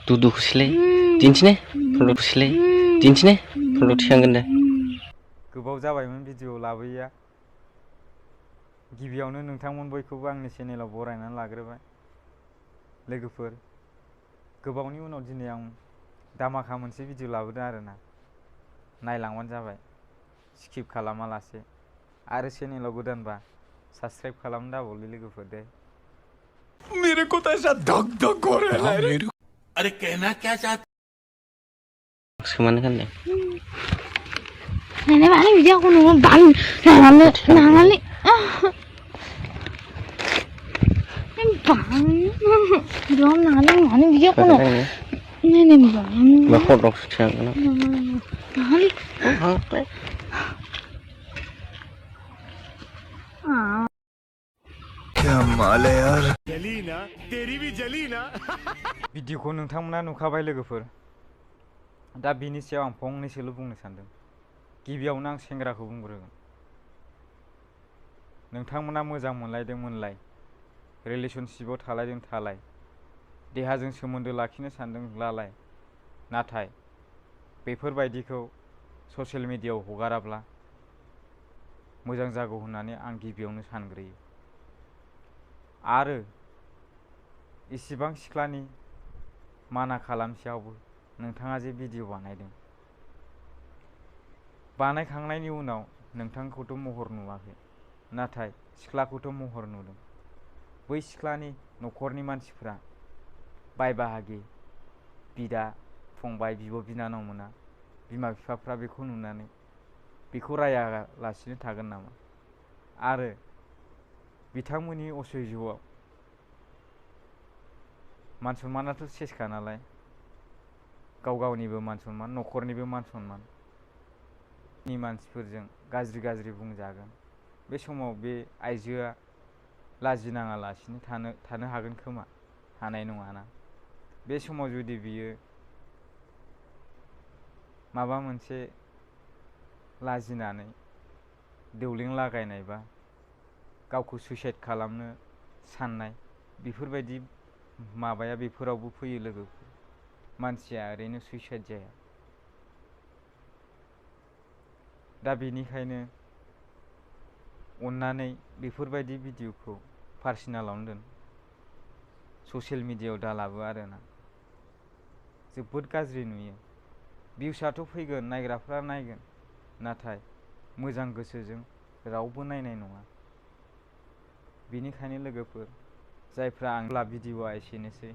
duduखौसोलै दिन्थिनो फल'खौसोलै दिन्थिनो फल' थिखांगोन दे। गोबाव जाबायमोन भिडिअ लाबोयैया। गिबियावनो नोंथांमोन बयखौबो आंनि चेनेलाव बरायनानै लाग्रोबाय। लोगोफोर, गोबावनि उनाव दिनै आं दामाखा मोनसे भिडिअ लाबोदों आरोना। नायलांबानो जाबाय स्किप खालामालासे। आरो चेनेलाव गोदानबा साबस्क्राइब खालामनो दाबावलै लोगोफोर दे। मेरे को तो ऐसा धक धक हो रहा है। अरे कहना क्या चाहते? सोमानो गानदों। Nenek mana video aku nunggu bang, nangali, bang, belum nangali mana video aku nunggu, nenek bang, मा फट'खौ थिखांगोन nangali, क्या माल है यार। जली ना, तेरी भी जली ना। भिडिअखौ नोंथांमोना नुखाबाय लोगोफोर। दा बिनि सायाव आं फंनैसोल' बुंनो सानदों। गिबियावनो आं सेंग्राखौ बुंग्रोगोन। नोंथांमोना मोजां मोनलाय, रिलेसनशिपआव थालाय, देहाजों सोमोन्दो लाखिनो सानदों लालाय। नाथाय बेफोरबायदिखौ ससियेल मिडियायाव हगाराब्ला मोजां जागौ होननानै आं गिबियावनो सानग्रोयो। आरो इसिबां सिख्लानि माना खालामसेयावबो नोंथाङा जे भिडिअ बानायदों, बानायखांनायनि उनाव नोंथांखौथ' महर नुवाखै, नाथाय सिख्लाखौथ' महर नुदों। बै सिख्लानि न'खरनि मानसिफ्रा, बाय बाहागि, बिदा फंबाय, बिब' बिनानावमोना, बिमा बिफाफ्रा बेखौ नुनानै बेखौ रायालासिनो थागोन नामा? आरो बिथांमोननि असैज्य'आव मान सन्मानाथ' सेसखा नालाय, गाव गावनिबो मान सन्मान, न'खरनिबो मान सन्मान, नि मानसिफोरजों गाज्रि बुंजागोन। बे समाव बे आइजोआ लाजिनाङालासिनो थानो हागोन खोमा? हानाय नङाना। बे समाव जुदि बियो माबा मोनसे लाजिनानै देवलें लागायनायबा गावखौ सुइसाइड खालामनो साननाय, बेफोरबायदि माबाया बेफोरावबो फैयो लोगोफोर। मानसिया ओरैनो सुइसाइड जाया। दा बेनिखायनो अन्नानै बेफोरबायदि भिडिअखौ पार्सनेलावनो दोन, ससियेल मिडियायाव दालाबो आरोना। जोबोद गाज्रि नुयो। भिउसआथ' फैगोन, नायग्राफ्रा नायगोन, नाथाय मोजां गोसोजों रावबो नायनाय नङा। बेनिखायनो लोगोफोर, जायफ्रा आंब्ला भिडिअआ एसेनोसै।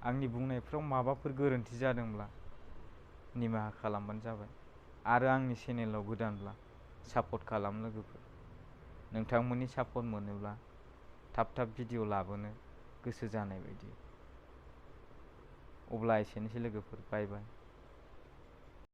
आंनि बुंनायफ्राव माबाफोर गोरोन्थि जादोंब्ला निमाहा खालामबानो जाबाय। आरो आंनि चेनेलाव गोदानब्ला सापर्ट खालाम लोगोफोर। नोंथांमोननि सापर्ट मोनोब्ला थाब भिडिअ लाबोनो गोसो जानाय बायदि। अब्ला एसेनोसै लोगोफोर, बाय बाय।